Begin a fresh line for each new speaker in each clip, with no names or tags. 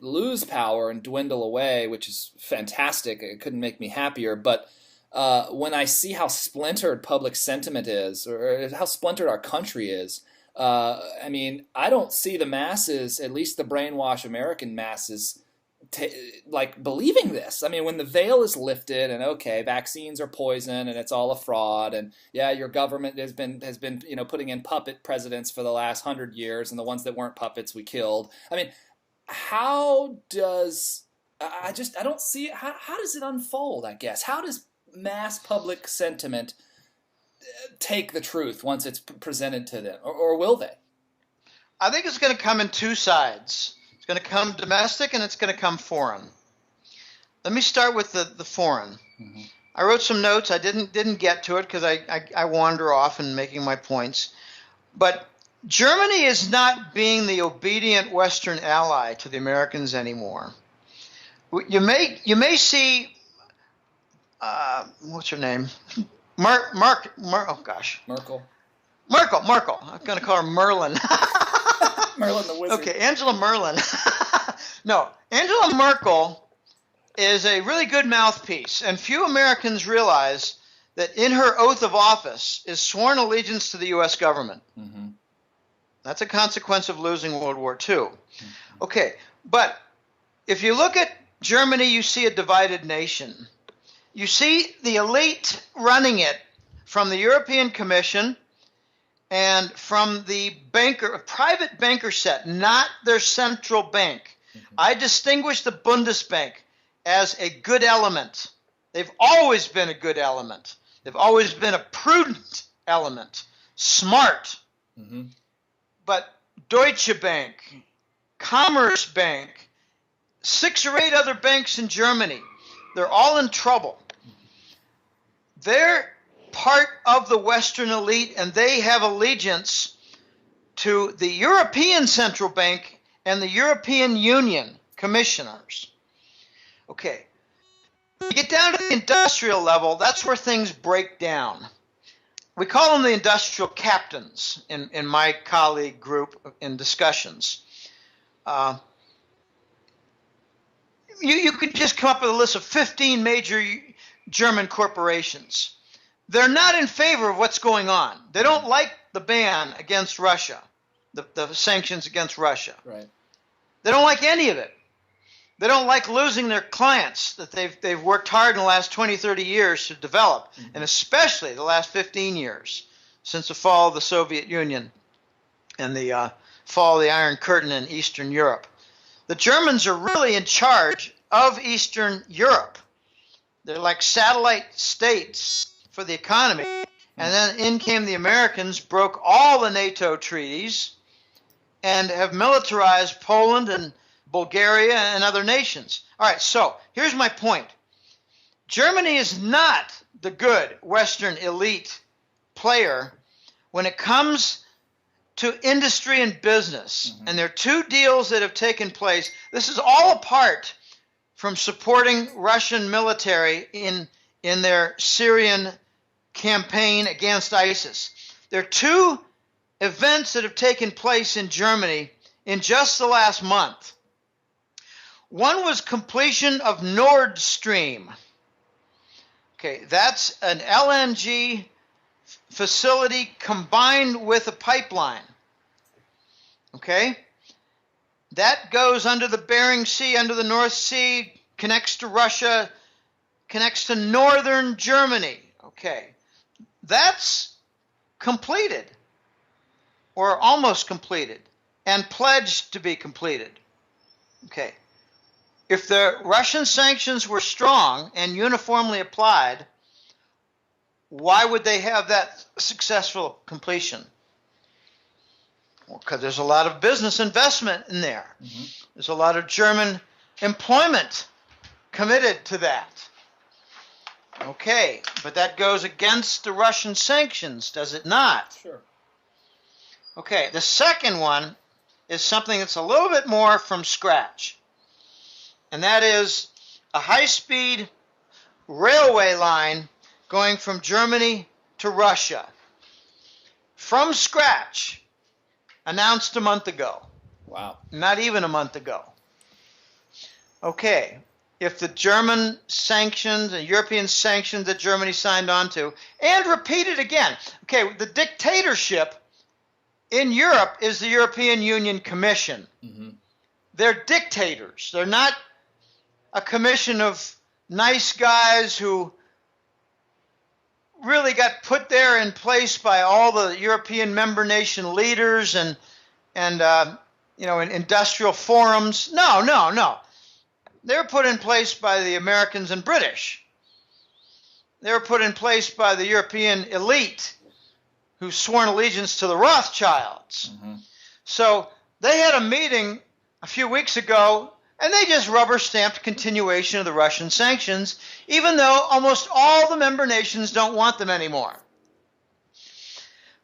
lose power and dwindle away, which is fantastic. It couldn't make me happier. But when I see how splintered public sentiment is, or how splintered our country is, I mean, I don't see the masses, at least the brainwashed American masses, like believing this. I mean, when the veil is lifted and okay, vaccines are poison and it's all a fraud, and yeah, your government has been putting in puppet presidents for the last 100 years, and the ones that weren't puppets we killed. I mean, how does I don't see it. How does it unfold? I guess how does mass public sentiment take the truth once it's presented to them, or will they?
I think it's going to come in two sides. It's going to come domestic and it's going to come foreign. Let me start with the foreign. Mm-hmm. I wrote some notes. I didn't get to it because I wander off in making my points. But Germany is not being the obedient Western ally to the Americans anymore. You may see what's her name? Oh gosh.
Merkel.
I'm going to call her Merlin.
Merlin the Wizard.
Okay, Angela Merlin. No, Angela Merkel is a really good mouthpiece, and few Americans realize that in her oath of office is sworn allegiance to the U.S. government. Mm-hmm. That's a consequence of losing World War II. Mm-hmm. Okay, but if you look at Germany, you see a divided nation. You see the elite running it from the European Commission and from the private banker set, not their central bank. Mm-hmm. I distinguish the Bundesbank as a good element. They've always been a good element. They've always been a prudent element, smart. Mm-hmm. But Deutsche Bank, Commerzbank, 6 or 8 other banks in Germany, they're all in trouble. They're part of the Western elite, and they have allegiance to the European Central Bank and the European Union commissioners. Okay. You get down to the industrial level, that's where things break down. We call them the industrial captains in my colleague group in discussions. You could just come up with a list of 15 major German corporations. They're not in favor of what's going on. They don't like the ban against Russia, the sanctions against Russia.
Right.
They don't like any of it. They don't like losing their clients that they've worked hard in the last 20, 30 years to develop, mm-hmm. and especially the last 15 years since the fall of the Soviet Union and the fall of the Iron Curtain in Eastern Europe. The Germans are really in charge of Eastern Europe. They're like satellite states for the economy. And then in came the Americans, broke all the NATO treaties, and have militarized Poland and Bulgaria and other nations. All right, so here's my point. Germany is not the good Western elite player when it comes to industry and business. Mm-hmm. And there are 2 deals that have taken place. This is all apart from supporting Russian military in their Syrian campaign against ISIS. There are 2 events that have taken place in Germany in just the last month. One was completion of Nord Stream. Okay, that's an LNG facility combined with a pipeline. Okay? That goes under the Bering Sea, under the North Sea, connects to Russia, connects to northern Germany. Okay. That's completed, or almost completed, and pledged to be completed. Okay. If the Russian sanctions were strong and uniformly applied, why would they have that successful completion? Well, because there's a lot of business investment in there. Mm-hmm. There's a lot of German employment committed to that. Okay, but that goes against the Russian sanctions, does it not?
Sure.
Okay, the second one is something that's a little bit more from scratch. And that is a high-speed railway line going from Germany to Russia. From scratch, announced a month ago.
Wow.
Not even a month ago. Okay, if the German sanctions, the European sanctions that Germany signed on to, and repeat it again. Okay, the dictatorship in Europe is the European Union Commission. Mm-hmm. They're dictators. They're not a commission of nice guys who really got put there in place by all the European member nation leaders and in industrial forums. No. They were put in place by the Americans and British. They were put in place by the European elite who've sworn allegiance to the Rothschilds. Mm-hmm. So they had a meeting a few weeks ago, and they just rubber-stamped continuation of the Russian sanctions, even though almost all the member nations don't want them anymore.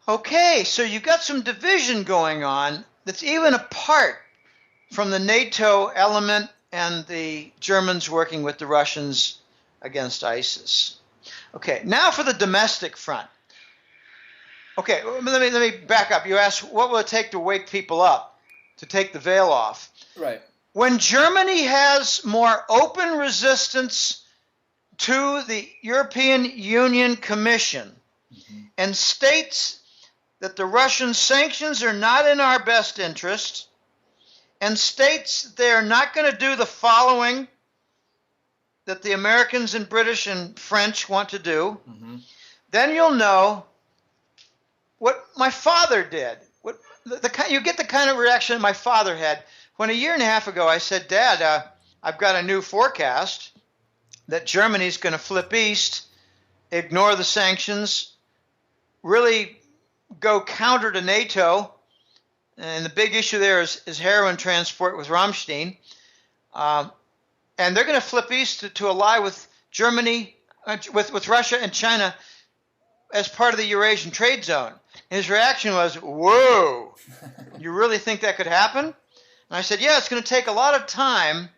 Okay, so you've got some division going on that's even apart from the NATO element and the Germans working with the Russians against ISIS. Okay, now for the domestic front. Okay, let me back up. You asked, what will it take to wake people up, to take the veil off?
Right.
When Germany has more open resistance to the European Union Commission and states that the Russian sanctions are not in our best interest, and states they are not going to do the following that the Americans and British and French want to do, then you'll know what my father did. You get the kind of reaction my father had when a year and a half ago I said, Dad, I've got a new forecast that Germany's going to flip east, ignore the sanctions, really go counter to NATO, and the big issue there is heroin transport with Ramstein, and they're going to flip east to ally with Germany, with Russia and China as part of the Eurasian trade zone. And his reaction was, whoa, you really think that could happen? And I said, yeah, it's going to take a lot of time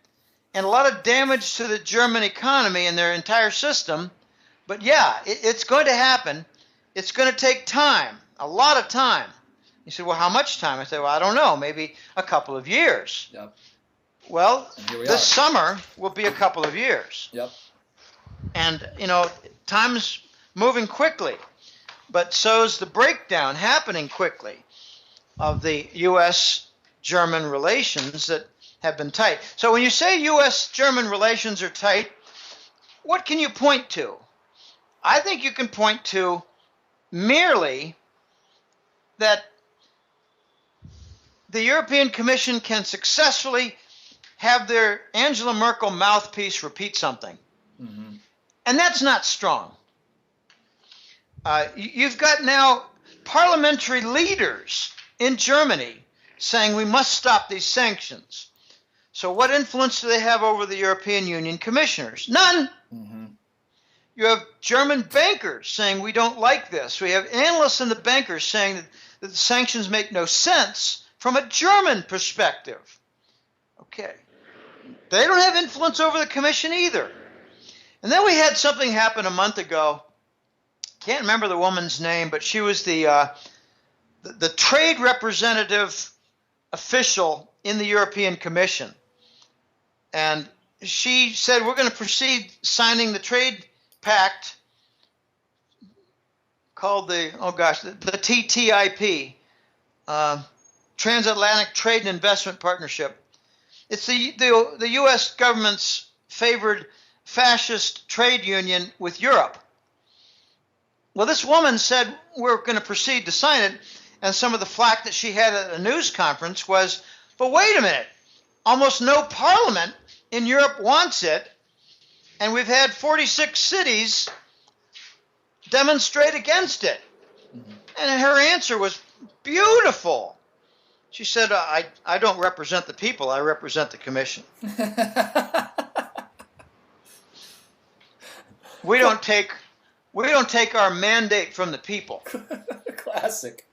and a lot of damage to the German economy and their entire system. But yeah, it's going to happen. It's going to take time, a lot of time. He said, well, how much time? I said, well, I don't know, maybe a couple of years. Yep. Well, this summer will be a couple of years.
Yep.
And, time's moving quickly, but so's the breakdown happening quickly of the U.S.-German relations that have been tight. So when you say U.S.-German relations are tight, what can you point to? I think you can point to merely that the European Commission can successfully have their Angela Merkel mouthpiece repeat something. Mm-hmm. And that's not strong. You've got now parliamentary leaders in Germany saying we must stop these sanctions. So what influence do they have over the European Union commissioners? None. Mm-hmm. You have German bankers saying we don't like this. We have analysts and the bankers saying that the sanctions make no sense from a German perspective. Okay. They don't have influence over the commission either. And then we had something happen a month ago. Can't remember the woman's name, but she was the trade representative official in the European Commission. And she said, we're going to proceed signing the trade pact called the TTIP, Transatlantic Trade and Investment Partnership. It's the U.S. government's favored fascist trade union with Europe. Well, this woman said we're going to proceed to sign it, and some of the flack that she had at a news conference was, but wait a minute, almost no parliament in Europe wants it, and we've had 46 cities demonstrate against it. Mm-hmm. And her answer was beautiful. She said, I don't represent the people, I represent the commission. We don't take our mandate from the people.
Classic.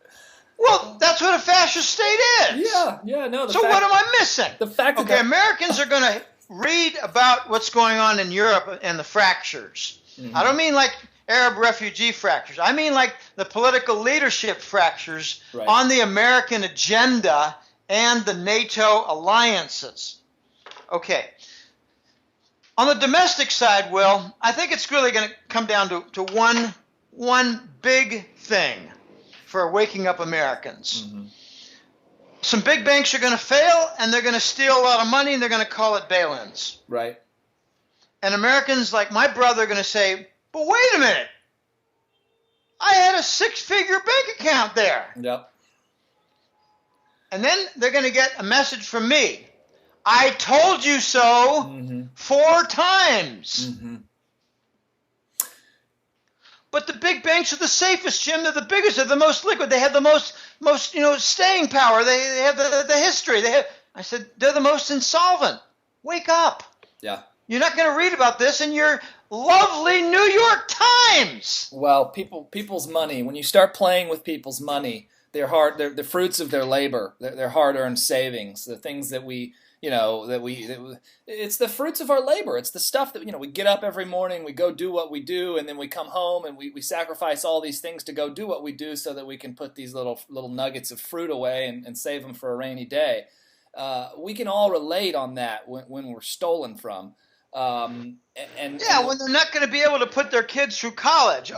Well, that's what a fascist state is.
Yeah, no.
So what am I missing?
The fact
that Americans are going to read about what's going on in Europe and the fractures. Mm-hmm. I don't mean like Arab refugee fractures. I mean like the political leadership fractures on the American agenda and the NATO alliances. Okay. On the domestic side, Will, I think it's really going to come down to one big thing for waking up Americans.
Mm-hmm.
Some big banks are going to fail, and they're going to steal a lot of money, and they're going to call it bail-ins.
Right.
And Americans like my brother are going to say, but wait a minute. I had a 6-figure bank account there.
Yep.
And then they're going to get a message from me. I told you so
Mm-hmm.
4 times.
Mm-hmm.
But the big banks are the safest, Jim. They're the biggest. They're the most liquid. They have the most staying power. They have the history. I said, they're the most insolvent. Wake up.
Yeah.
You're not going to read about this in your lovely New York Times.
Well, people's money. When you start playing with people's money, they're the fruits of their labor, their hard-earned savings, the things that we, it's the fruits of our labor. It's the stuff that, we get up every morning, we go do what we do, and then we come home and we sacrifice all these things to go do what we do so that we can put these little nuggets of fruit away and save them for a rainy day. We can all relate on that when we're stolen from. When
they're not going to be able to put their kids through college.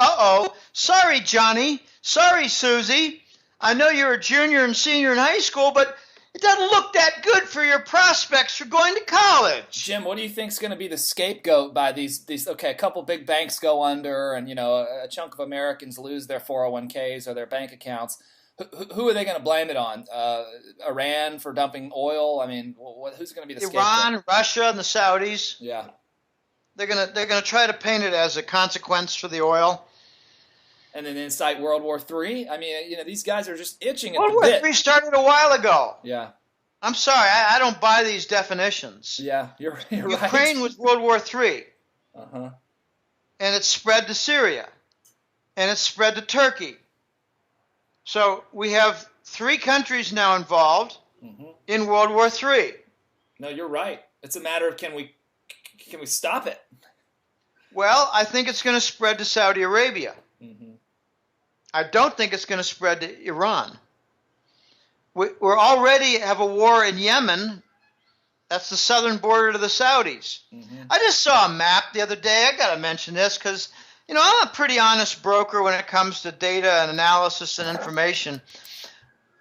Sorry, Johnny. Sorry, Susie. I know you're a junior and senior in high school, but it doesn't look that good for your prospects for going to college.
Jim, what do you think is going to be the scapegoat by these? Okay, a couple big banks go under, and a chunk of Americans lose their 401ks or their bank accounts. Who are they going to blame it on? Iran for dumping oil? I mean, who's going to be the scapegoat?
Iran, Russia, and the Saudis.
Yeah.
They're gonna try to paint it as a consequence for the oil.
And then incite World War III. I mean, these guys are just itching at
World
the
War
bit.
III started a while ago.
Yeah.
I'm sorry, I don't buy these definitions.
Yeah, you're right.
Ukraine was World War III.
Uh-huh.
And it spread to Syria. And it spread to Turkey. So we have 3 countries now involved in World War III.
No, you're right. It's a matter of can we stop it?
Well, I think it's going to spread to Saudi Arabia.
Mm-hmm.
I don't think it's going to spread to Iran. We already have a war in Yemen. That's the southern border to the Saudis.
Mm-hmm.
I just saw a map the other day. I got to mention this because, I'm a pretty honest broker when it comes to data and analysis and information.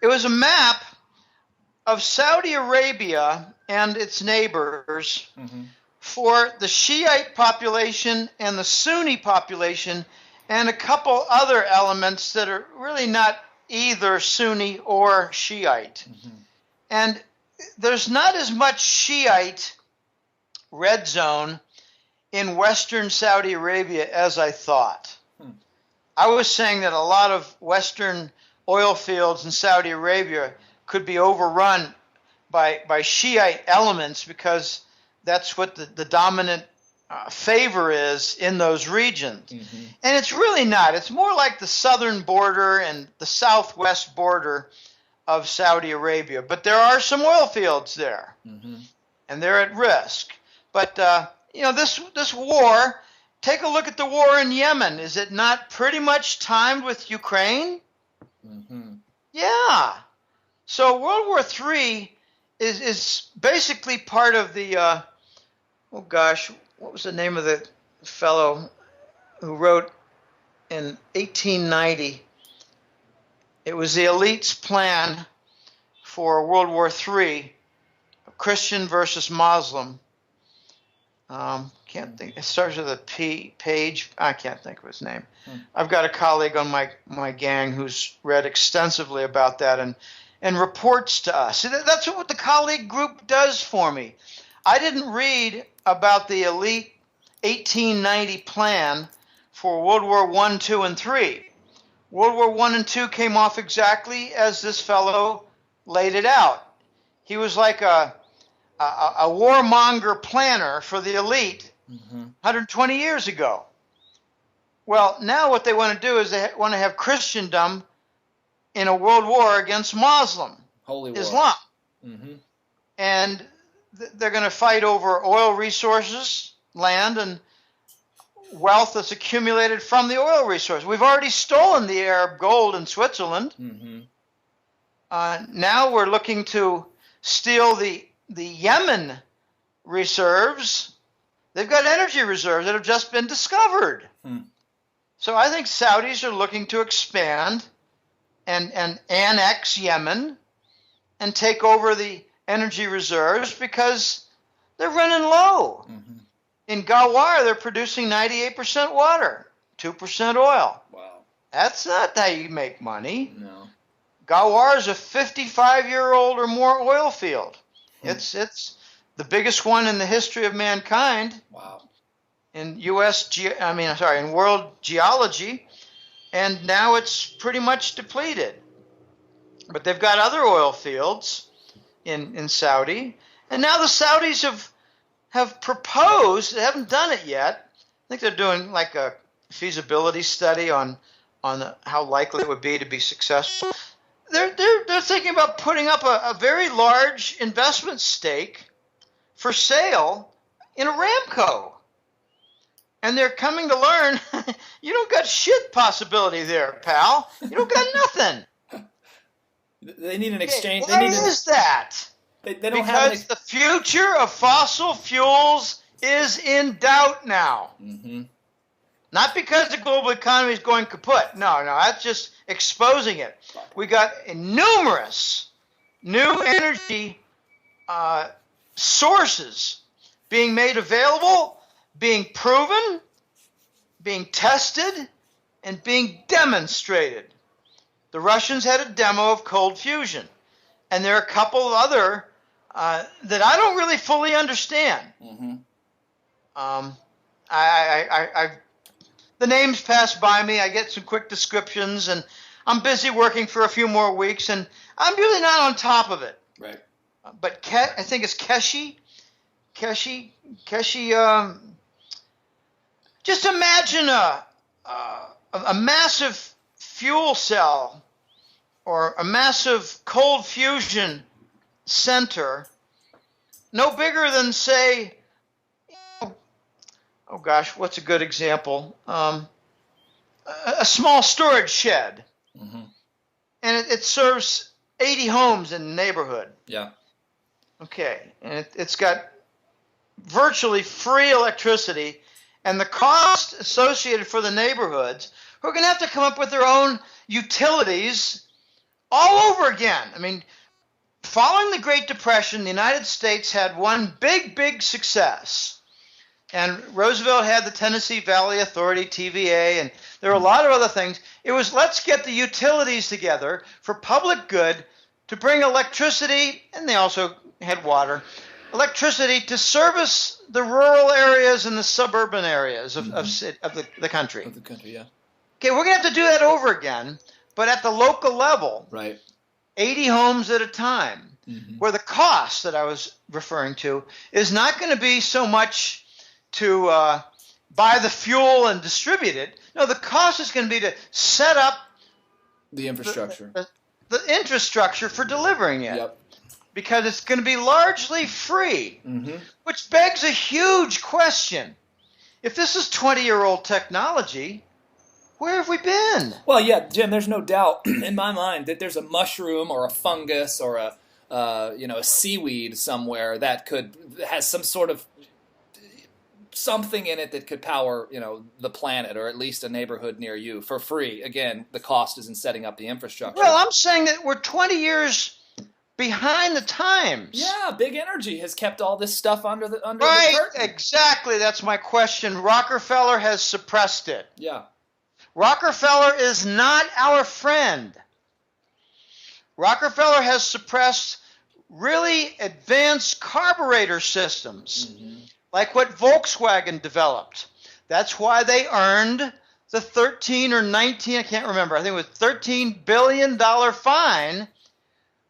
It was a map of Saudi Arabia and its neighbors for the Shiite population and the Sunni population and a couple other elements that are really not either Sunni or Shiite. Mm-hmm. And there's not as much Shiite red zone in western Saudi Arabia as I thought. I was saying that a lot of western oil fields in Saudi Arabia could be overrun by Shiite elements because that's what the dominant favor is in those regions. Mm-hmm. And it's really not. It's more like the southern border and the southwest border of Saudi Arabia. But there are some oil fields there, and they're at risk. But, this war, take a look at the war in Yemen. Is it not pretty much timed with Ukraine? Mm-hmm. Yeah. So World War III is basically part of the, what was the name of the fellow who wrote in 1890? It was the elite's plan for World War III, Christian versus Muslim. Can't think. It starts with a P. Page. I can't think of his name. I've got a colleague on my gang who's read extensively about that and reports to us. That's what the colleague group does for me. I didn't read about the elite 1890 plan for World War I, II, and III. World War I and II came off exactly as this fellow laid it out. He was like a warmonger planner for the elite 120 years ago. Well, now what they want to do is they want to have Christendom in a world war against Muslim
Holy war.
Islam.
Mm-hmm.
And they're going to fight over oil resources, land, and wealth that's accumulated from the oil resource. We've already stolen the Arab gold in Switzerland. Mm-hmm. Now we're looking to steal the Yemen reserves They've got energy reserves that have just been discovered. So I think Saudis are looking to expand and annex Yemen and take over the energy reserves because they're running low. In Gawar, they're producing 98% water, 2% oil.
Wow.
That's not how you make money.
No.
Gawar is a 55-year-old or more oil field. It's the biggest one in the history of mankind.
Wow.
In in world geology, and now it's pretty much depleted. But they've got other oil fields in Saudi, and now the Saudis have proposed. They haven't done it yet. I think they're doing like a feasibility study on how likely it would be to be successful. They're thinking about putting up a very large investment stake for sale in Aramco. And they're coming to learn you don't got shit possibility there, pal. You don't got nothing.
They need an exchange.
Why is that?
They don't
because the future of fossil fuels is in doubt now. Not because the global economy is going kaput. No, that's just exposing it. We got numerous new energy sources being made available, being proven, being tested, and being demonstrated. The Russians had a demo of cold fusion, and there are a couple of other that I don't really fully understand. The names pass by me. I get some quick descriptions, and I'm busy working for a few more weeks, and I'm really not on top of it.
Right.
But I think it's Keshi. Just imagine a massive fuel cell or a massive cold fusion center, no bigger than, say, oh gosh, what's a good example? A small storage shed. And it serves 80 homes in the neighborhood.
Yeah.
Okay, and it's got virtually free electricity, and the cost associated for the neighborhoods who are going to have to come up with their own utilities all over again. I mean, following the Great Depression, the United States had one big success. And Roosevelt had the Tennessee Valley Authority, TVA, and there were a lot of other things. It was, let's get the utilities together for public good to bring electricity, and they also had water, electricity to service the rural areas and the suburban areas of the country.
Of the country, yeah.
Okay, we're going to have to do that over again, but at the local level,
right,
80 homes at a time, where the cost that I was referring to is not going to be so much to buy the fuel and distribute it. No, the cost is going to be to set up
the infrastructure.
The infrastructure for delivering it.
Yep.
Because it's going to be largely free, which begs a huge question. If this is 20-year-old technology, where have we been?
Well, yeah, Jim, there's no doubt in my mind that there's a mushroom or a fungus or a seaweed somewhere that has some sort of something in it that could power, the planet or at least a neighborhood near you for free. Again, the cost is in setting up the infrastructure.
Well, I'm saying that we're 20 years behind the times.
Yeah, big energy has kept all this stuff under the curtain.
Exactly. That's my question. Rockefeller has suppressed it.
Yeah.
Rockefeller is not our friend. Rockefeller has suppressed really advanced carburetor systems, like what Volkswagen developed. That's why they earned the 13 or 19, I can't remember, I think it was $13 billion fine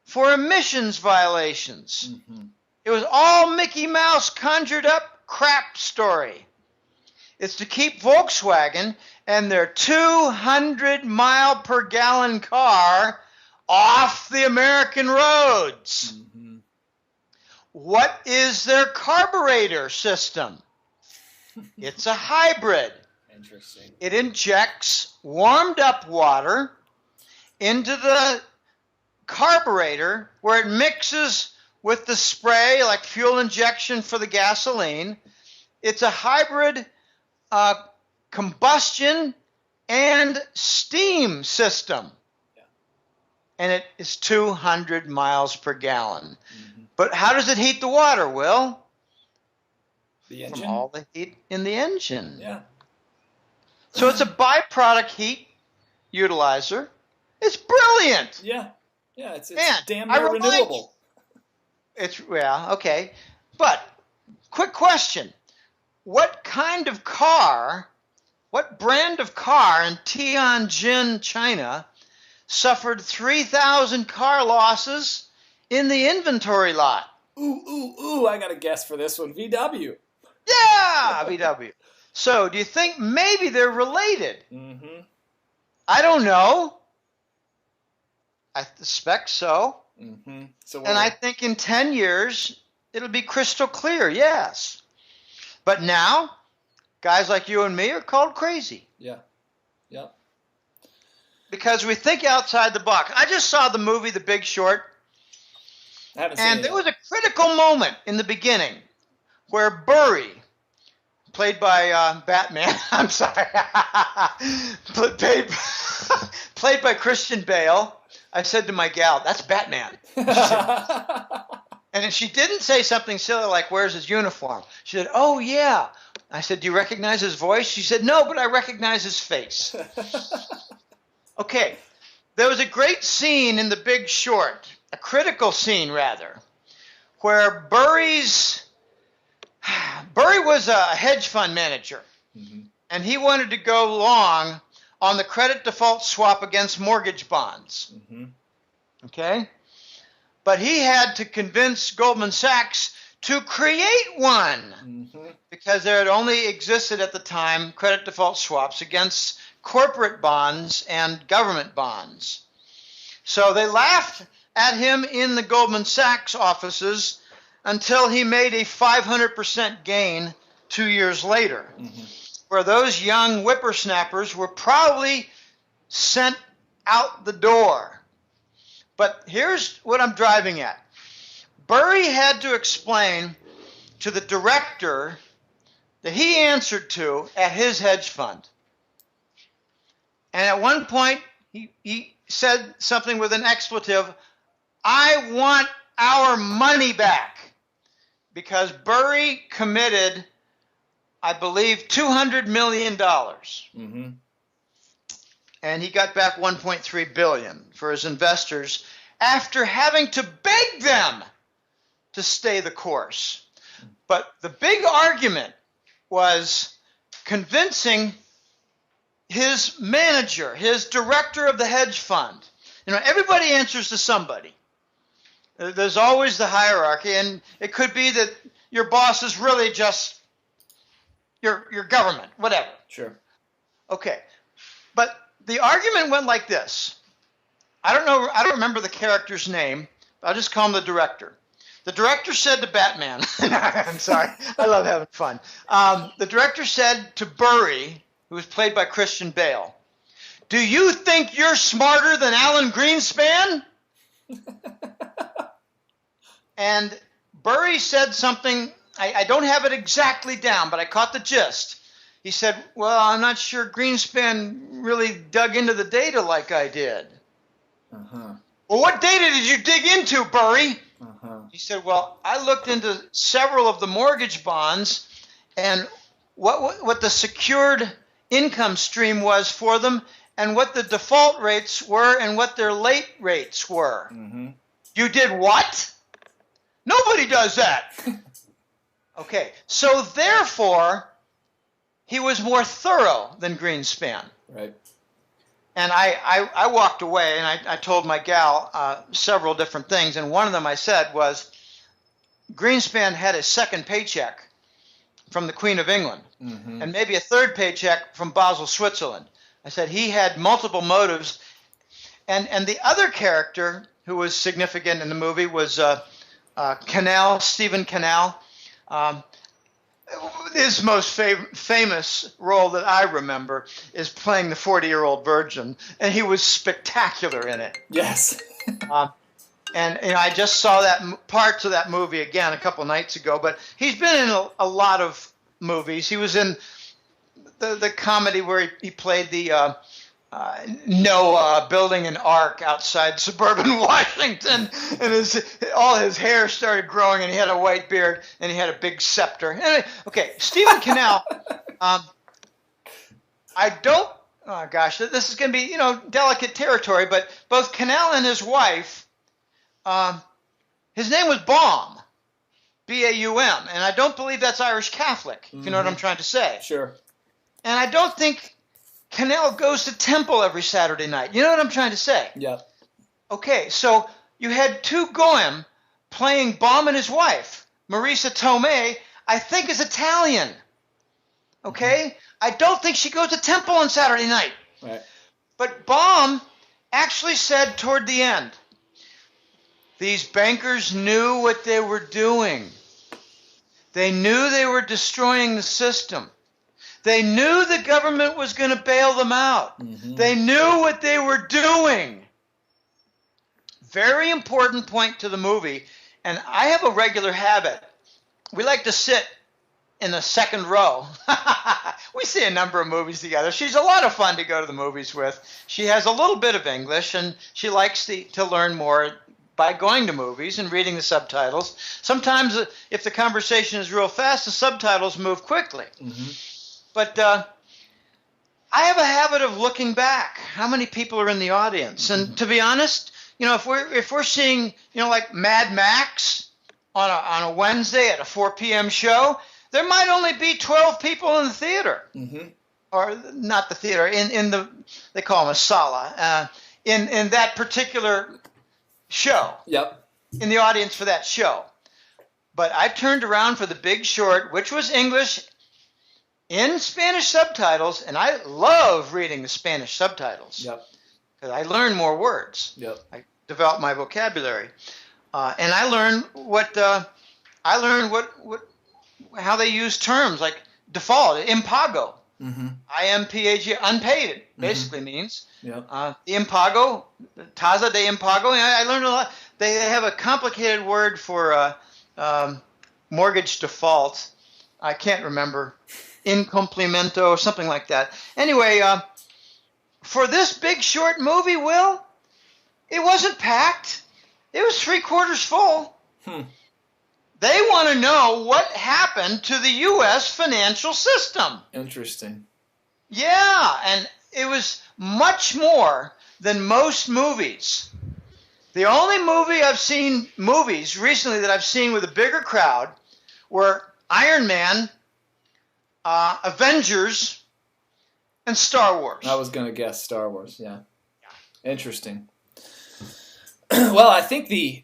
for emissions violations. It was all Mickey Mouse conjured up crap story. It's to keep Volkswagen and their 200 mile per gallon car off the American roads. What is their carburetor system? It's a hybrid.
Interesting.
It injects warmed up water into the carburetor where it mixes with the spray, like fuel injection for the gasoline, It's a hybrid combustion and steam system.
Yeah.
And it is 200 miles per gallon. Mm-hmm. But how does it heat the water, Will?
The engine?
From all the heat in the engine.
Yeah.
So it's a byproduct heat utilizer. It's brilliant.
Yeah. Yeah, it's
Man,
damn near renewable.
Yeah, okay. But quick question. What brand of car in Tianjin, China, suffered 3,000 car losses in the inventory lot?
Ooh, I got a guess for this one. VW.
Yeah, VW. So do you think maybe they're related?
Mm-hmm.
I don't know. I suspect so.
Mm-hmm.
And I think in 10 years, it'll be crystal clear, yes. But now, guys like you and me are called crazy.
Yeah. Yeah.
Because we think outside the box. I just saw the movie The Big Short.
I haven't seen it.
And there was a critical moment in the beginning where Burry, played by Batman, I'm sorry, played by Christian Bale. I said to my gal, that's Batman. And she didn't say something silly like, where's his uniform? She said, oh, yeah. I said, do you recognize his voice? She said, no, but I recognize his face. Okay. There was a great scene in The Big Short, a critical scene, rather, where Burry was a hedge fund manager, mm-hmm. and he wanted to go long on the credit default swap against mortgage bonds. Mm-hmm. Okay? But he had to convince Goldman Sachs to create one, mm-hmm. because there had only existed at the time credit default swaps against corporate bonds and government bonds. So they laughed at him in the Goldman Sachs offices until he made a 500% gain 2 years later, mm-hmm. where those young whippersnappers were probably sent out the door. But here's what I'm driving at. Burry had to explain to the director that he answered to at his hedge fund. And at one point, he said something with an expletive, I want our money back. Because Burry committed, I believe, $200 million. Mm-hmm. And he got back $1.3 billion for his investors after having to beg them to stay the course. But the big argument was convincing his manager, his director of the hedge fund. You know, everybody answers to somebody. There's always the hierarchy, and it could be that your boss is really just your government, whatever.
Sure.
Okay. But the argument went like this. I don't remember the character's name. I'll just call him the director. The director said to Batman, I'm sorry, I love having fun. The director said to Burry, who was played by Christian Bale, do you think you're smarter than Alan Greenspan? And Burry said something, I don't have it exactly down, but I caught the gist. He said, well, I'm not sure Greenspan really dug into the data like I did. Uh-huh. Well, what data did you dig into, Burry? Uh-huh. He said, well, I looked into several of the mortgage bonds and what the secured income stream was for them and what the default rates were and what their late rates were. Mm-hmm. You did what? Nobody does that. Okay, so therefore, he was more thorough than Greenspan.
Right.
And I walked away and I told my gal several different things. And one of them I said was, Greenspan had a second paycheck from the Queen of England, mm-hmm. and maybe a third paycheck from Basel, Switzerland. I said he had multiple motives. And the other character who was significant in the movie was Stephen Cannell. His most famous role that I remember is playing the 40-year-old virgin, and he was spectacular in it.
Yes.
And I just saw that parts of that movie again a couple nights ago, but he's been in a lot of movies. He was in the comedy where he played the Noah building an ark outside suburban Washington, and all his hair started growing, and he had a white beard, and he had a big scepter. Anyway, okay, Stephen Cannell. I don't. Oh gosh, this is going to be delicate territory, but both Cannell and his wife, his name was Baum, Baum, and I don't believe that's Irish Catholic. If you know what I'm trying to say.
Sure.
And I don't think Cannell goes to temple every Saturday night. You know what I'm trying to say?
Yeah.
Okay, so you had two Goem playing Baum and his wife. Marisa Tomei, I think, is Italian. Okay? I don't think she goes to temple on Saturday night.
Right.
But Baum actually said toward the end, these bankers knew what they were doing. They knew they were destroying the system. They knew the government was going to bail them out. They knew what they were doing. Very important point to the movie. And I have a regular habit. We like to sit in the second row. We see a number of movies together. She's a lot of fun to go to the movies with. She has a little bit of English, and she likes to learn more by going to movies and reading the subtitles. Sometimes, if the conversation is real fast, the subtitles move quickly. But I have a habit of looking back. How many people are in the audience? And to be honest, if we're seeing, like Mad Max on a Wednesday at a 4 p.m. show, there might only be 12 people in the theater. Or not the theater, in the, they call them a sala, in that particular show.
Yep.
In the audience for that show. But I turned around for The Big Short, which was English in Spanish subtitles, and I love reading the Spanish subtitles.
Yep.
Because I learn more words.
Yep.
I develop my vocabulary, and I learn how they use terms like default, impago, IMPAG, unpaid. It basically means.
Yep.
Impago, tasa de impago. I learned a lot. They have a complicated word for mortgage default. I can't remember. Incomplimento or something like that. Anyway, for this Big Short movie, Will, it wasn't packed. It was 3/4 full. They want to know what happened to the U.S. financial system.
Interesting.
Yeah, and it was much more than most movies. The only movies recently that I've seen with a bigger crowd were Iron Man, Avengers, and Star Wars.
I was going to guess Star Wars, yeah. Interesting. Well, I think the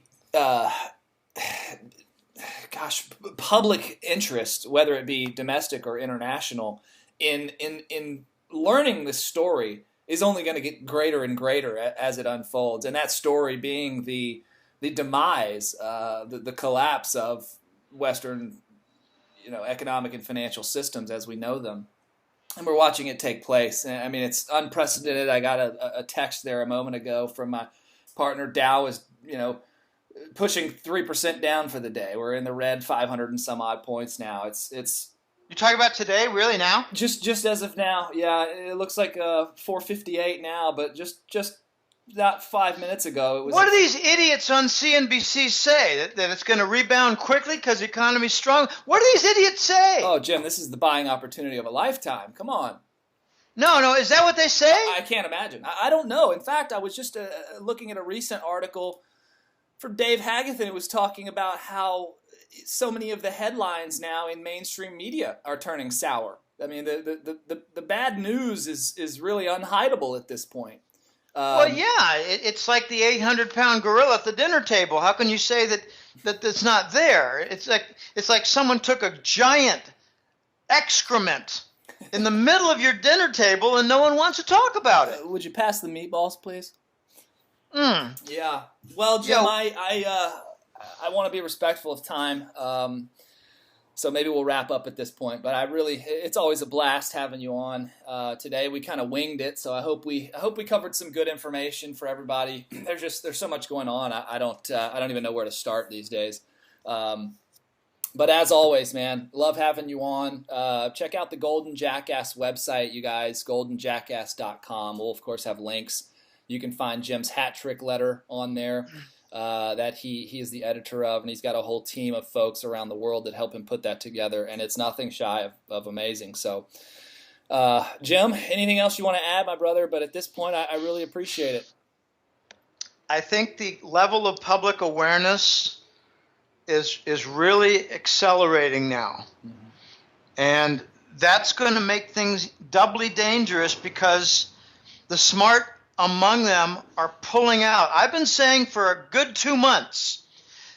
public interest, whether it be domestic or international, in learning this story is only going to get greater and greater as it unfolds. And that story being the demise, the collapse of Western, economic and financial systems as we know them. And we're watching it take place. I mean, it's unprecedented. I got a text there a moment ago from my partner. Dow is, pushing 3% down for the day. We're in the red, 500 and some odd points now. It's
You talking about today, really now?
just as of now. Yeah, it looks like 458 now, but just not 5 minutes ago it was.
What do these idiots on CNBC say? That it's going to rebound quickly because the economy's strong? What do these idiots say?
Oh, Jim, this is the buying opportunity of a lifetime. Come on.
No, is that what they say?
I can't imagine. I don't know. In fact, I was just looking at a recent article for Dave Haggethan. It was talking about how so many of the headlines now in mainstream media are turning sour. I mean, the bad news is really unhideable at this point.
Well, yeah, it's like the 800-pound gorilla at the dinner table. How can you say that it's not there? It's like someone took a giant excrement in the middle of your dinner table and no one wants to talk about it.
Would you pass the meatballs, please? Yeah. Well, Jim, I want to be respectful of time, so maybe we'll wrap up at this point. But it's always a blast having you on today. We kind of winged it, so I hope we covered some good information for everybody. There's so much going on. I don't even know where to start these days. But as always, man, love having you on. Check out the Golden Jackass website, you guys, goldenjackass.com. We'll, of course, have links. You can find Jim's hat trick letter on there that he is the editor of, and he's got a whole team of folks around the world that help him put that together, and it's nothing shy of amazing. So, Jim, anything else you want to add, my brother? But at this point, I really appreciate it.
I think the level of public awareness is really accelerating now. Mm-hmm. And that's going to make things doubly dangerous because the smart among them are pulling out. I've been saying for a good 2 months,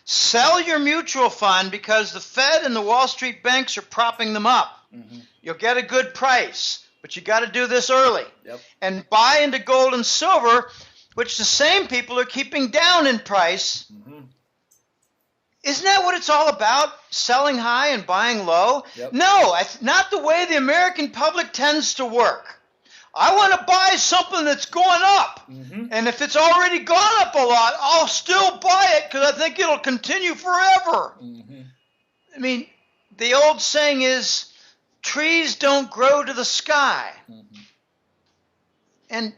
sell your mutual fund because the Fed and the Wall Street banks are propping them up. Mm-hmm. You'll get a good price, but you got to do this early. Yep. And buy into gold and silver, which the same people are keeping down in price. Mm-hmm. Isn't that what it's all about? Selling high and buying low? Yep. No, not the way the American public tends to work. I want to buy something that's going up. Mm-hmm. And if it's already gone up a lot, I'll still buy it because I think it'll continue forever. Mm-hmm. I mean, the old saying is, trees don't grow to the sky. Mm-hmm. And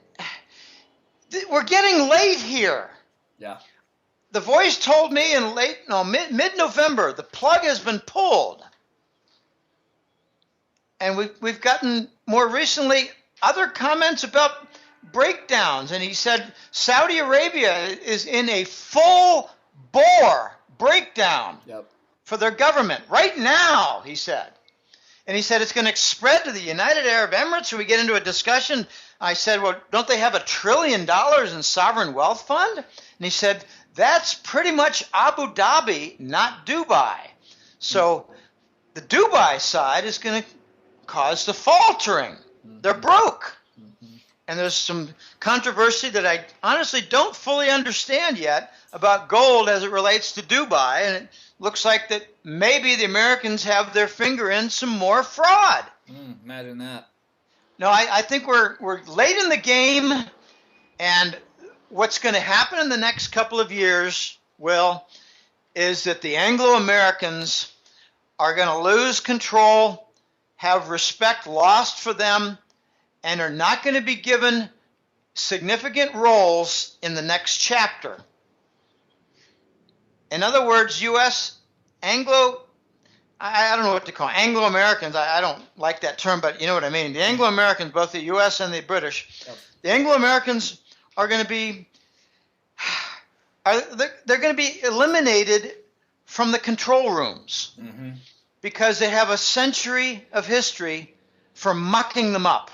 we're getting late here.
Yeah.
The Voice told me in mid-November, the plug has been pulled. And we've gotten more recently other comments about breakdowns. And he said Saudi Arabia is in a full-bore breakdown for their government right now, he said. And he said it's going to spread to the United Arab Emirates. So we get into a discussion. I said, well, don't they have $1 trillion in sovereign wealth fund? And he said, that's pretty much Abu Dhabi, not Dubai. So the Dubai side is going to cause the faltering. They're broke. And there's some controversy that I honestly don't fully understand yet about gold as it relates to Dubai. And it looks like that maybe the Americans have their finger in some more fraud.
Imagine that.
No, I think we're late in the game, and what's going to happen in the next couple of years, Will, is that the Anglo-Americans are going to lose control, have respect lost for them, and are not going to be given significant roles in the next chapter. In other words, U.S. I don't know what to call it. Anglo-Americans, I don't like that term, but you know what I mean. The Anglo-Americans, both the U.S. and the British, the Anglo-Americans are going to be they're going to be eliminated from the control rooms because they have a century of history for mucking them up,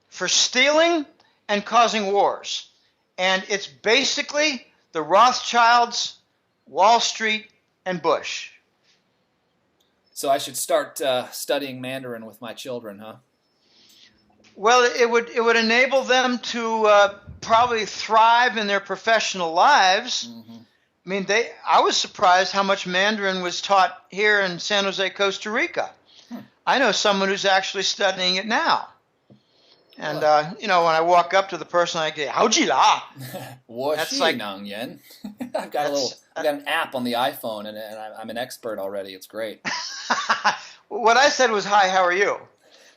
for stealing and causing wars. And it's basically the Rothschilds, Wall Street, and Bush.
So I should start studying Mandarin with my children, huh?
Well, it would enable them to probably thrive in their professional lives. I mean, I was surprised how much Mandarin was taught here in San Jose, Costa Rica. I know someone who's actually studying it now. And, when I walk up to the person, I go, "Hao ji la."
That's like, I've got an app on the iPhone, and I'm an expert already. It's great.
What I said was, "Hi, how are you?"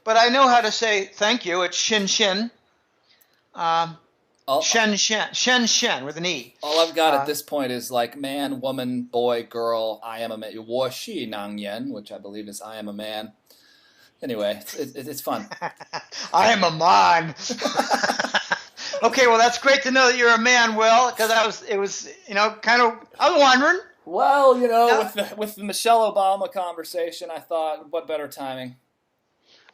But I know how to say thank you. It's shin shin. Shen shen with an E.
All I've got at this point is like man, woman, boy, girl. I am a man. 我是男人, which I believe is I am a man. Anyway, it's fun.
I am a man. Okay, well that's great to know that you're a man, Will, because I was wondering.
Well, with the Michelle Obama conversation, I thought, what better timing?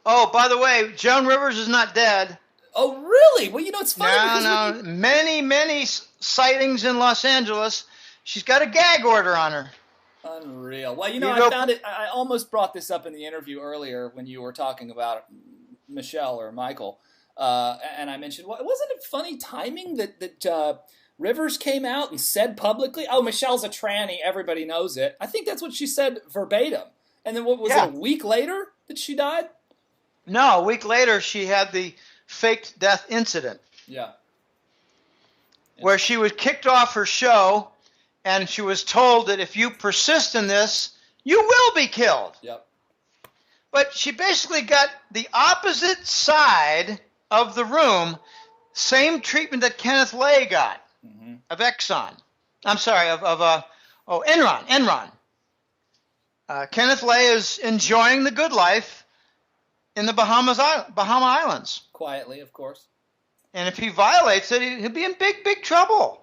Oh, by the way, Joan Rivers is not dead.
Oh, really? Well, it's funny.
No. Many sightings in Los Angeles. She's got a gag order on her.
Unreal. Well, I found it. I almost brought this up in the interview earlier when you were talking about Michelle or Michael, and I mentioned, wasn't it funny timing that Rivers came out and said publicly, "Oh, Michelle's a tranny. Everybody knows it." I think that's what she said verbatim. And then what was it? A week later that she died?
No, a week later she had the faked death incident.
Yeah.
Where she was kicked off her show, and she was told that if you persist in this, you will be killed.
Yep.
But she basically got the opposite side of the room, same treatment that Kenneth Lay got of Exxon. I'm sorry, of Enron. Kenneth Lay is enjoying the good life in the Bahama Islands.
Quietly, of course.
And if he violates it, he'll be in big, big trouble.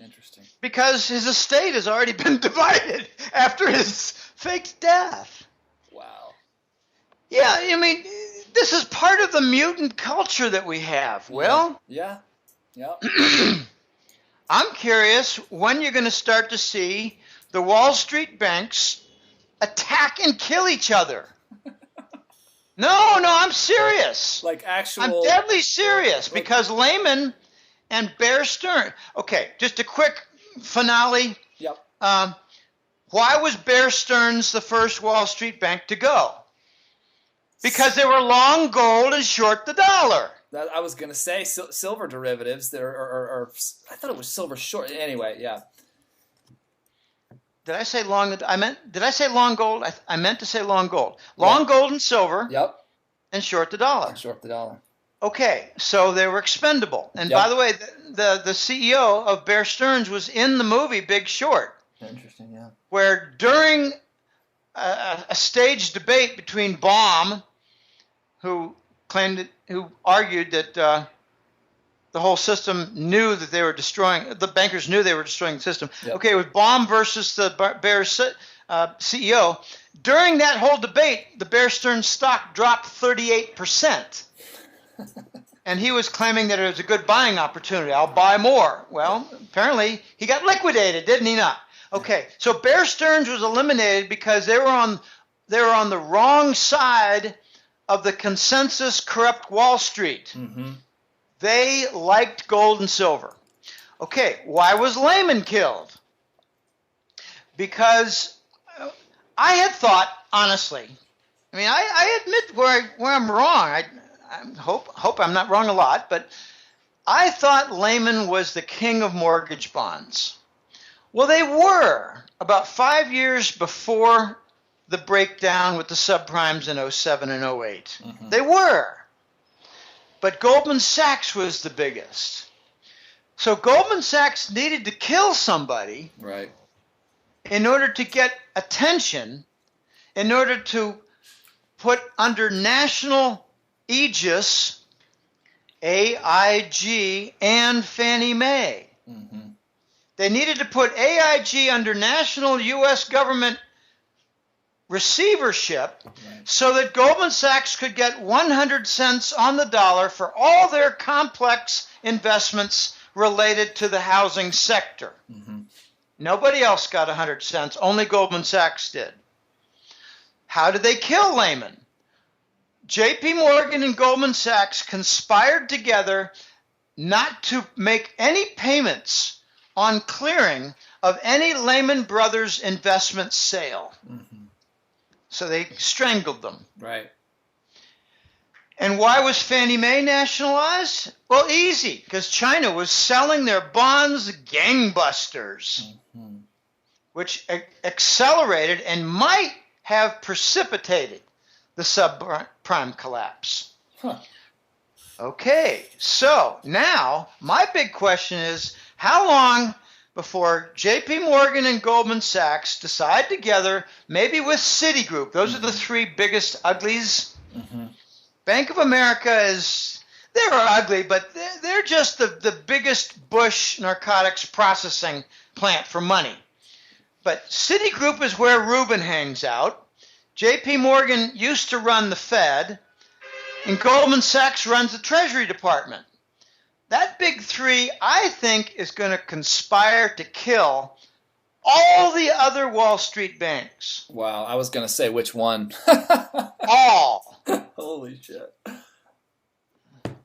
Interesting.
Because his estate has already been divided after his fake death.
Wow.
Yeah, I mean, this is part of the mutant culture that we have. Will?
Yeah.
I'm curious when you're going to start to see the Wall Street banks attack and kill each other. No, I'm serious.
Like actual...
I'm deadly serious, because Lehman and Bear Stearns... Okay, just a quick finale.
Yep.
Why was Bear Stearns the first Wall Street bank to go? Because they were long gold and short the dollar.
I was going to say silver derivatives. Or I thought it was silver short. Anyway, yeah.
Did I say long? Did I say long gold? I meant to say long gold. Long gold and silver.
Yep.
And short the dollar.
Short the dollar.
Okay, so they were expendable. And by the way, the CEO of Bear Stearns was in the movie Big Short.
Interesting, yeah.
Where during a staged debate between Baum, who argued that the whole system knew that they were destroying, the bankers knew they were destroying the system. Yep. Okay, with Baum versus the Bears CEO, during that whole debate, the Bear Stearns stock dropped 38%. And he was claiming that it was a good buying opportunity. I'll buy more. Well, apparently he got liquidated, didn't he not? Okay, so Bear Stearns was eliminated because they were on the wrong side of the consensus corrupt Wall Street. Mm-hmm. They liked gold and silver. Okay, why was Lehman killed? Because I had thought, honestly, I mean, I admit where I'm wrong. I hope I'm not wrong a lot, but I thought Lehman was the king of mortgage bonds. Well, they were about 5 years before the breakdown with the subprimes in 07 and 08. Mm-hmm. They were. But Goldman Sachs was the biggest. So Goldman Sachs needed to kill somebody in order to get attention, in order to put under national aegis AIG and Fannie Mae. Mm-hmm. They needed to put AIG under national U.S. government receivership so that Goldman Sachs could get 100 cents on the dollar for all their complex investments related to the housing sector. Mm-hmm. Nobody else got 100 cents, only Goldman Sachs did. How did they kill Lehman? J.P. Morgan and Goldman Sachs conspired together not to make any payments on clearing of any Lehman Brothers investment sale. Mm-hmm. So they strangled them. Right. And why was Fannie Mae nationalized? Well, easy, because China was selling their bonds gangbusters, mm-hmm. which accelerated and might have precipitated the subprime collapse. Huh. Okay, so now my big question is, how long before J.P. Morgan and Goldman Sachs decide together, maybe with Citigroup, those are the three biggest uglies. Mm-hmm. Bank of America they're ugly, but they're just the biggest Bush narcotics processing plant for money. But Citigroup is where Rubin hangs out. J.P. Morgan used to run the Fed, and Goldman Sachs runs the Treasury Department. That big three, I think, is going to conspire to kill all the other Wall Street banks.
Wow, I was going to say which one.
All.
Holy shit.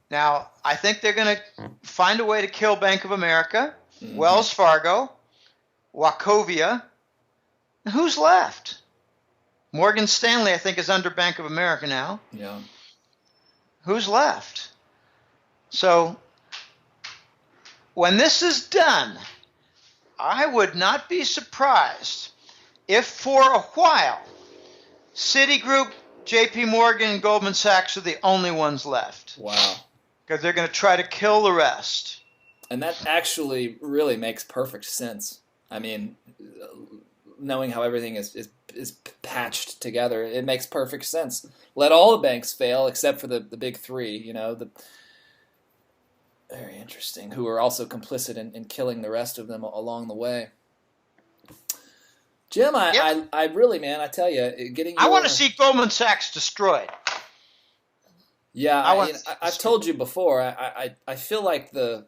Now, I think they're going to find a way to kill Bank of America, mm-hmm. Wells Fargo, Wachovia. Who's left? Morgan Stanley, I think, is under Bank of America now.
Yeah.
Who's left? So when this is done, I would not be surprised if for a while Citigroup, J.P. Morgan, and Goldman Sachs are the only ones left.
Wow.
Because they're going to try to kill the rest.
And that actually really makes perfect sense. I mean, knowing how everything is patched together, it makes perfect sense. Let all the banks fail except for the big three, you know, very interesting, who are also complicit in killing the rest of them along the way. Jim, I really, man, I tell you,
I want to see Goldman Sachs destroyed.
Yeah, I've told you before. I feel like the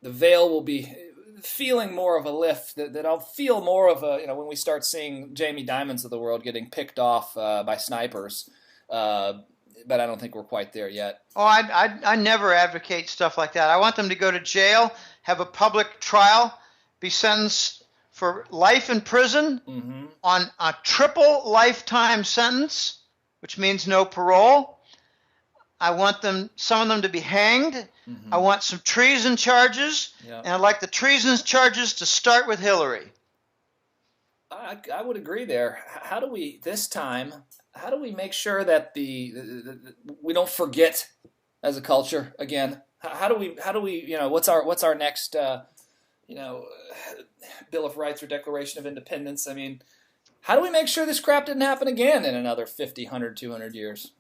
veil will be feeling more of a lift. That I'll feel more of a when we start seeing Jamie Dimons of the world getting picked off by snipers. But I don't think we're quite there yet.
Oh, I never advocate stuff like that. I want them to go to jail, have a public trial, be sentenced for life in prison on a triple lifetime sentence, which means no parole. I want some of them to be hanged. I want some treason charges, and I'd like the treason charges to start with Hillary.
I would agree there. How do we make sure that we don't forget as a culture again? How do we what's our next Bill of Rights or Declaration of Independence? I mean, how do we make sure this crap didn't happen again in another 50, 100, 200 years,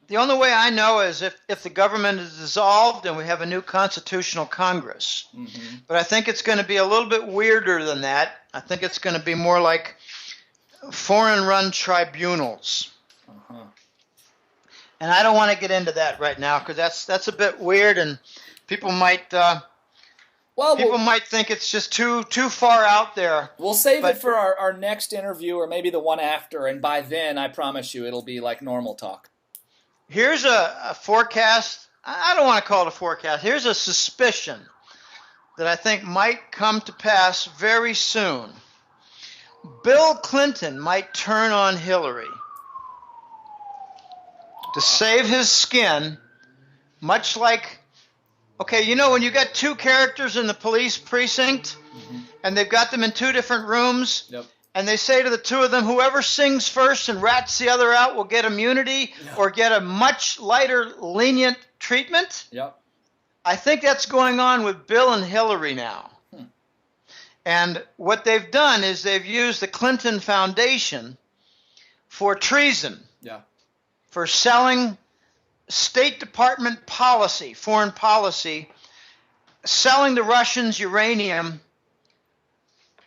The only way I know is if the government is dissolved and we have a new constitutional Congress. But I think it's going to be a little bit weirder than that. I think it's going to be more like foreign-run tribunals. And I don't want to get into that right now because that's a bit weird, and people might think it's just too far out there.
We'll save it for our next interview or maybe the one after, and by then I promise you it'll be like normal talk.
Here's a forecast. I don't want to call it a forecast. Here's a suspicion that I think might come to pass very soon. Bill Clinton might turn on Hillary to save his skin, much like, when you got two characters in the police precinct and they've got them in two different rooms, and they say to the two of them, whoever sings first and rats the other out will get immunity or get a much lighter, lenient treatment. I think that's going on with Bill and Hillary now. And what they've done is they've used the Clinton Foundation for treason, for selling State Department policy, foreign policy, selling the Russians uranium,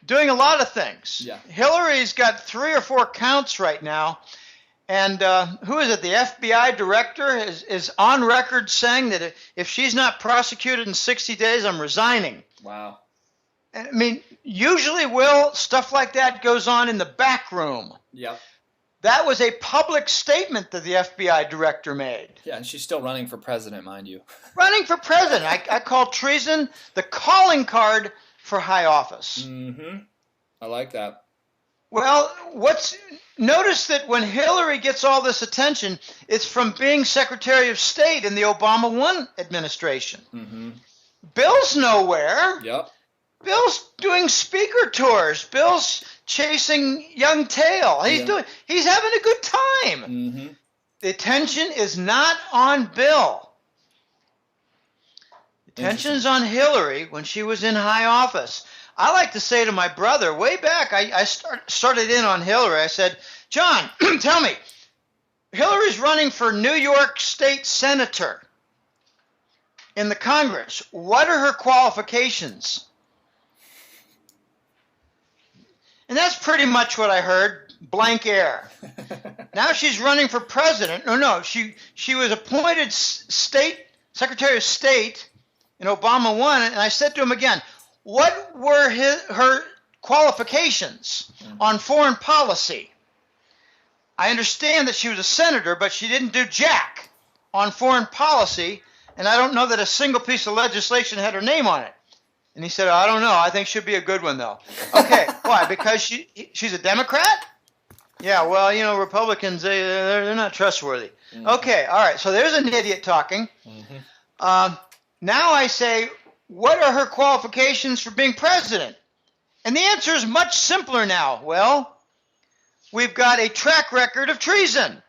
doing a lot of things. Hillary's got 3 or 4 counts right now. And who is it? The FBI director is on record saying that if she's not prosecuted in 60 days, I'm resigning.
Wow.
I mean, usually, stuff like that goes on in the back room. That was a public statement that the FBI director made.
Yeah, and she's still running for president, mind you.
Running for president. I call treason the calling card for high office.
I like that.
Well, notice that when Hillary gets all this attention, it's from being Secretary of State in the Obama 1 administration. Bill's nowhere. Bill's doing speaker tours. Bill's chasing young tail. He's having a good time. The attention is not on Bill. The attention's on Hillary when she was in high office. I like to say to my brother, way back, I started in on Hillary. I said, John, tell me, Hillary's running for New York State Senator in the Congress. What are her qualifications? And that's pretty much what I heard, blank air. Now she's running for president. No, she was appointed Secretary of State in Obama 1, and I said to him again, what were her qualifications on foreign policy? I understand that she was a senator, but she didn't do jack on foreign policy, and I don't know that a single piece of legislation had her name on it. And he said, I don't know. I think she'll be a good one, though. Okay, why? Because she's a Democrat? Yeah, well, Republicans, they're not trustworthy. Okay, all right, so there's an idiot talking. Now I say, what are her qualifications for being president? And the answer is much simpler now. Well, we've got a track record of treason.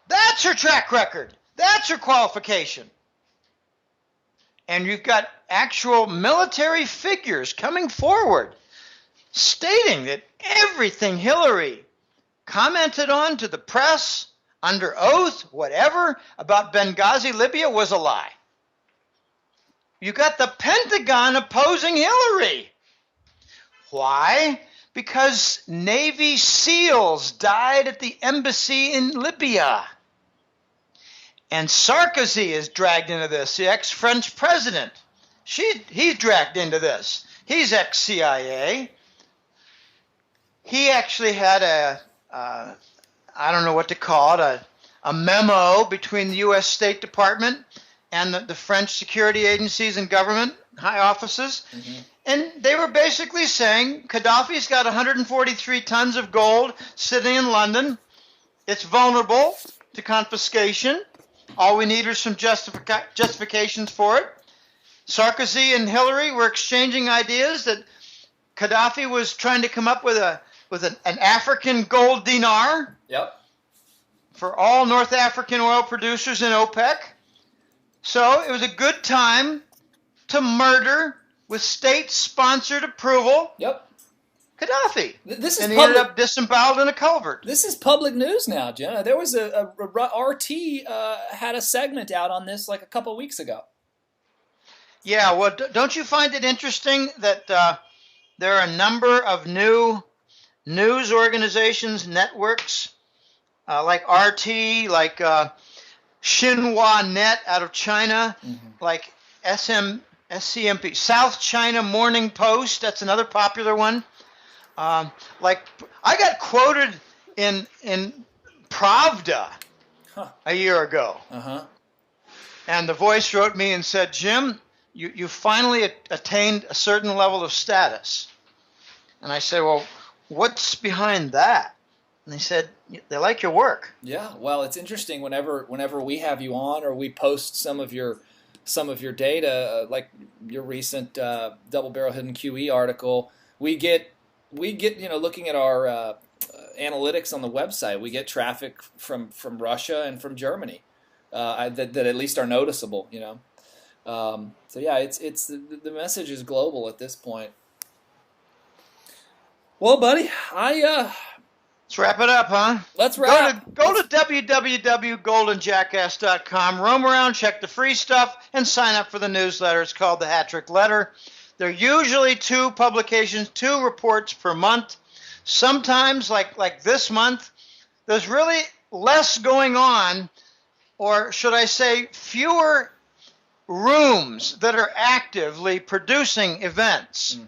That's her track record. That's her qualification. And you've got actual military figures coming forward stating that everything Hillary commented on to the press, under oath, whatever, about Benghazi, Libya was a lie. You got the Pentagon opposing Hillary. Why? Because Navy SEALs died at the embassy in Libya. And Sarkozy is dragged into this, the ex-French president. He's dragged into this. He's ex-CIA. He actually had I don't know what to call it, a memo between the U.S. State Department and the French security agencies and government high offices. Mm-hmm. And they were basically saying, Gaddafi's got 143 tons of gold sitting in London. It's vulnerable to confiscation. All we need are some justifications for it. Sarkozy and Hillary were exchanging ideas that Gaddafi was trying to come up with an African gold dinar.
Yep.
For all North African oil producers in OPEC. So it was a good time to murder with state-sponsored approval.
Yep.
Gaddafi.
This is
and he ended up disemboweled in a culvert.
This is public news now, Jenna. There was a RT had a segment out on this like a couple of weeks ago.
Yeah, well, don't you find it interesting that there are a number of new news organizations, networks, like RT, like Xinhua Net out of China, like SCMP, South China Morning Post, that's another popular one. Like I got quoted in Pravda a year ago. And the Voice wrote me and said, Jim, you finally attained a certain level of status. And I said, well, what's behind that? And they said, they like your work.
Yeah, well, it's interesting whenever we have you on or we post some of your data, like your recent Double Barrel Hidden QE article, we get looking at our analytics on the website, we get traffic from Russia and from Germany that at least are noticeable, So yeah, it's the message is global at this point. Well, buddy,
let's wrap it up, huh?
Let's wrap.
Go to www.goldenjackass.com, roam around, check the free stuff, and sign up for the newsletter. It's called the Hat Trick Letter. There are usually 2 publications, 2 reports per month. Sometimes, like this month, there's really less going on, or should I say fewer rooms that are actively producing events.